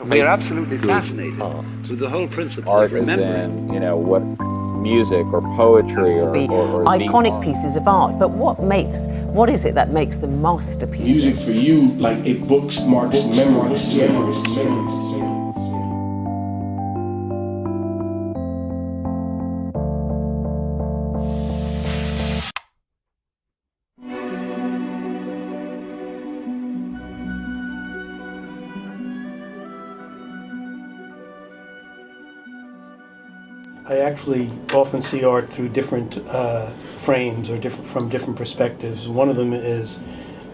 We are absolutely fascinated with the whole principle Art of remembering. is in, what music or poetry to be or iconic pieces of art, but what is it that makes them masterpieces? Music for you, like it marks memories. I actually often see art through different frames or from different perspectives. One of them is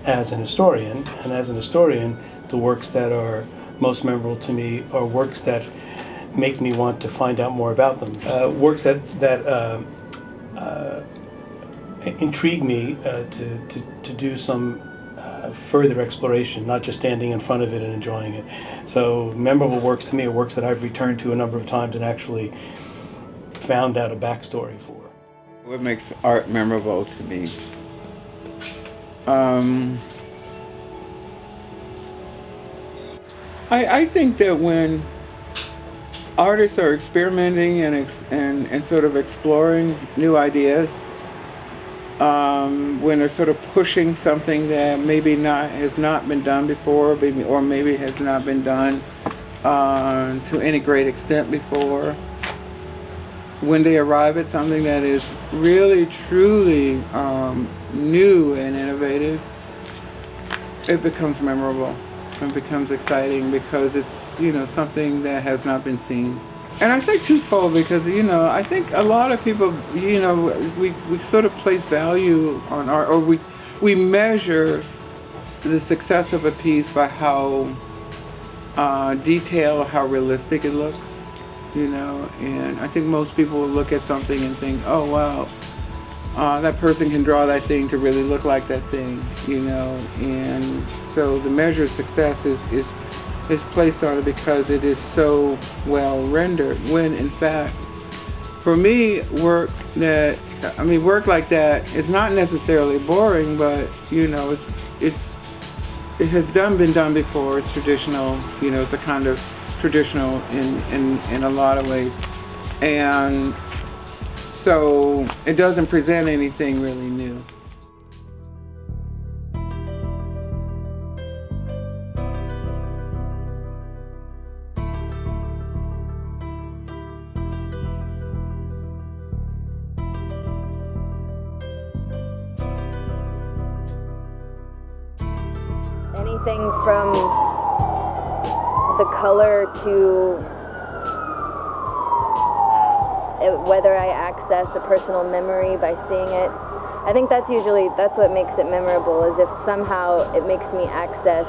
as an historian, and as an historian, the works that are most memorable to me are works that make me want to find out more about them. Works that intrigue me to do some further exploration, not just standing in front of it and enjoying it. So memorable works to me are works that I've returned to a number of times and actually found out a backstory for. What makes art memorable to me? I think that when artists are experimenting and sort of exploring new ideas, when they're sort of pushing something that maybe has not been done before, or maybe has not been done to any great extent before, when they arrive at something that is really, truly new and innovative, it becomes memorable and becomes exciting because it's, something that has not been seen. And I say twofold because, I think a lot of people, we sort of place value on art, or we measure the success of a piece by how detailed, how realistic it looks. And I think most people will look at something and think, oh wow, that person can draw that thing to really look like that thing, and so the measure of success is placed on it because it is so well rendered, when in fact, for me, work like that is not necessarily boring, but it has been done before. It's traditional, it's a kind of traditional in a lot of ways, and so it doesn't present anything really new. Anything from the color to whether I access a personal memory by seeing it. I think that's what makes it memorable, is if somehow it makes me access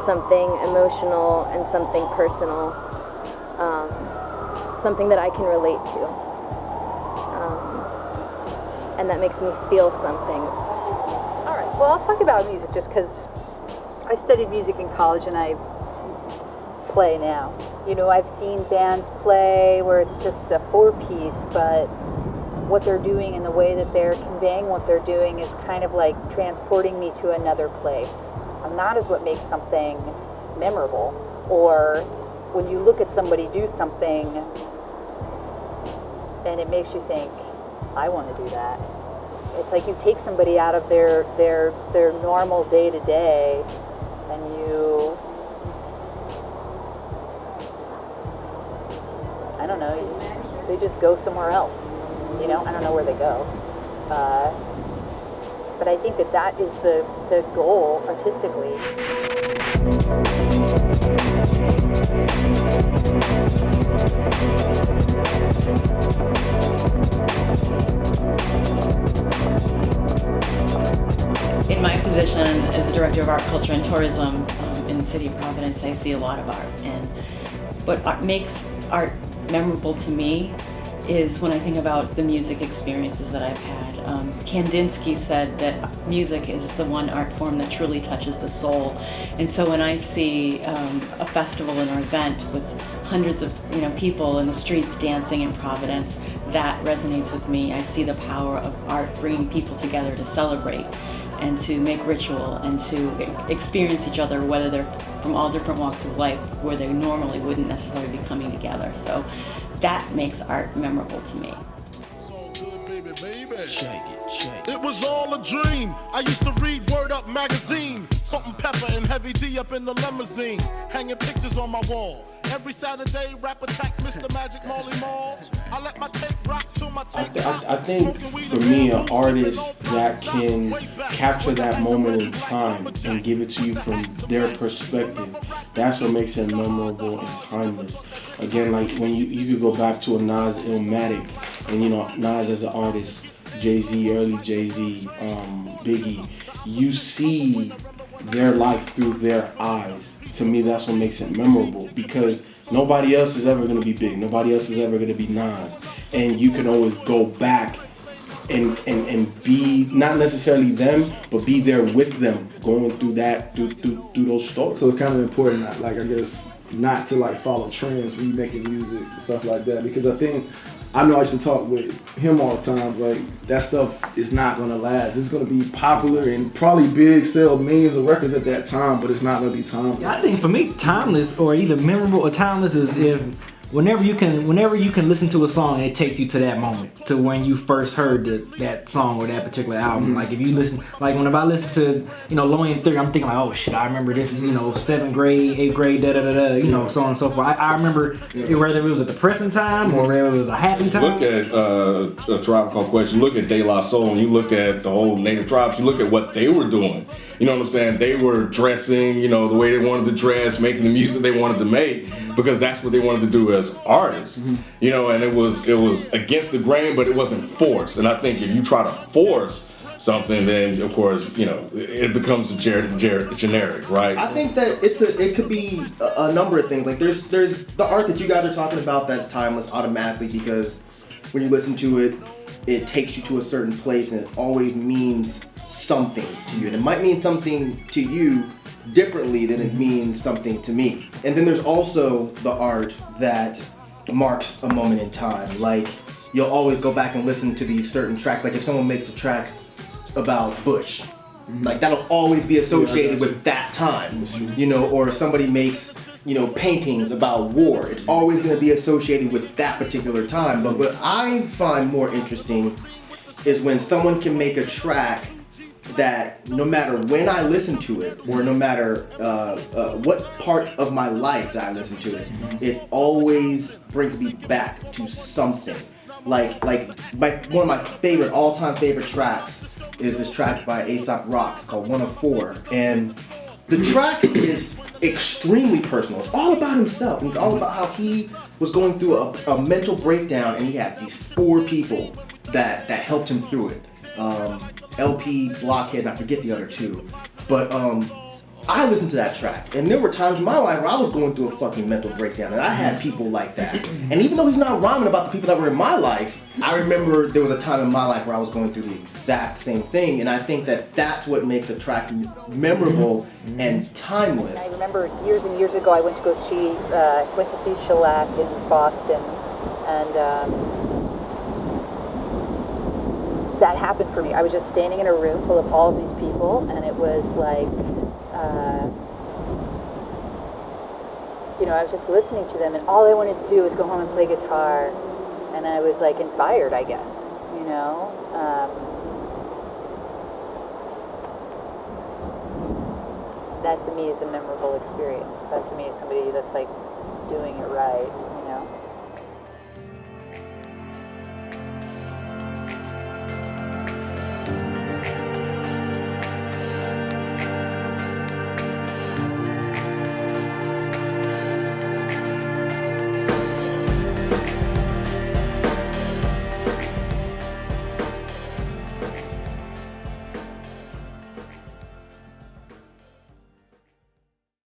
something emotional and something personal, something that I can relate to, and that makes me feel something. All right, well, I'll talk about music just because I studied music in college and I play now. I've seen bands play where it's just a four-piece, but what they're doing and the way that they're conveying what they're doing is kind of like transporting me to another place. And that is what makes something memorable. Or when you look at somebody do something and it makes you think, I want to do that. It's like you take somebody out of their normal day-to-day and I don't know, they just go somewhere else. I don't know where they go. But I think that is the goal artistically. In my position as the Director of Art, Culture, and Tourism in the City of Providence, I see a lot of art. And what makes art memorable to me is when I think about the music experiences that I've had. Kandinsky said that music is the one art form that truly touches the soul. And so when I see a festival or event with hundreds of people in the streets dancing in Providence, that resonates with me. I see the power of art bringing people together to celebrate. and to make ritual and to experience each other, whether they're from all different walks of life, where they normally wouldn't necessarily be coming together. So that makes art memorable to me. It was all a dream. I used to read Word Up magazine. Salt and pepper and Heavy D up in the limousine. Hanging pictures on my wall. Every Saturday, rap attack, Mr. Magic Molly Mall. I let my tape rock till my tape I think for me, an artist that can capture that moment in time and give it to you from their perspective, that's what makes it memorable and timeless. Again, like when you could go back to a Nas Illmatic, and you know, Nas as an artist, Jay-Z, early Jay-Z, Biggie, you see their life through their eyes. To me, that's what makes it memorable, because nobody else is ever going to be big. Nobody else is ever going to be Nas. And you can always go back and be, not necessarily them, but be there with them, going through that, through those stories. So it's kind of important, like, I guess, not to like follow trends when you're making music and stuff like that, because I know I used to talk with him all the time, like, that stuff is not gonna last. It's gonna be popular and probably big, sell millions of records at that time, but it's not gonna be timeless. I think for me, timeless or either memorable or timeless is if whenever you can listen to a song and it takes you to that moment, to when you first heard that song or that particular album. Mm-hmm. Like if you listen, like whenever I listen to, you know, Low End Theory, I'm thinking like, oh shit, I remember this, you know, 7th grade, 8th grade, da da da da, you know, so on and so forth. I remember whether it was a depressing time or whether it was a happy time. Look at a Tribe Called Quest, you look at De La Soul, and you look at the whole Native Tribes, you look at what they were doing. You know what I'm saying? They were dressing, you know, the way they wanted to dress, making the music they wanted to make, because that's what they wanted to do as artists. Mm-hmm. You know, and it was against the grain, but it wasn't forced. And I think if you try to force something, then of course, you know, it becomes generic, right? I think that it could be a number of things. Like there's the art that you guys are talking about that's timeless automatically, because when you listen to it, it takes you to a certain place and it always means something to you. And it might mean something to you differently than it means something to me. And then there's also the art that marks a moment in time. Like you'll always go back and listen to these certain tracks. Like if someone makes a track about Bush, like that'll always be associated with that time, you know, or somebody makes, you know, paintings about war. It's always going to be associated with that particular time. But what I find more interesting is when someone can make a track that no matter when I listen to it, or no matter what part of my life that I listen to it, it always brings me back to something. Like one of my all-time favorite tracks is this track by A$AP Rocky called 104, and the track is extremely personal. It's all about himself. It's all about how he was going through a mental breakdown, and he had these 4 people that helped him through it. LP, Blockhead, and I forget the other 2. But I listened to that track, and there were times in my life where I was going through a fucking mental breakdown, and I had people like that. And even though he's not rhyming about the people that were in my life, I remember there was a time in my life where I was going through the exact same thing, and I think that that's what makes a track memorable and timeless. I remember years and years ago I went to see Shellac in Boston, and that happened for me. I was just standing in a room full of all of these people, and it was like, you know, I was just listening to them, and all I wanted to do was go home and play guitar, and I was like inspired, I guess, you know. That to me is a memorable experience. That to me is somebody that's like doing it right, you know.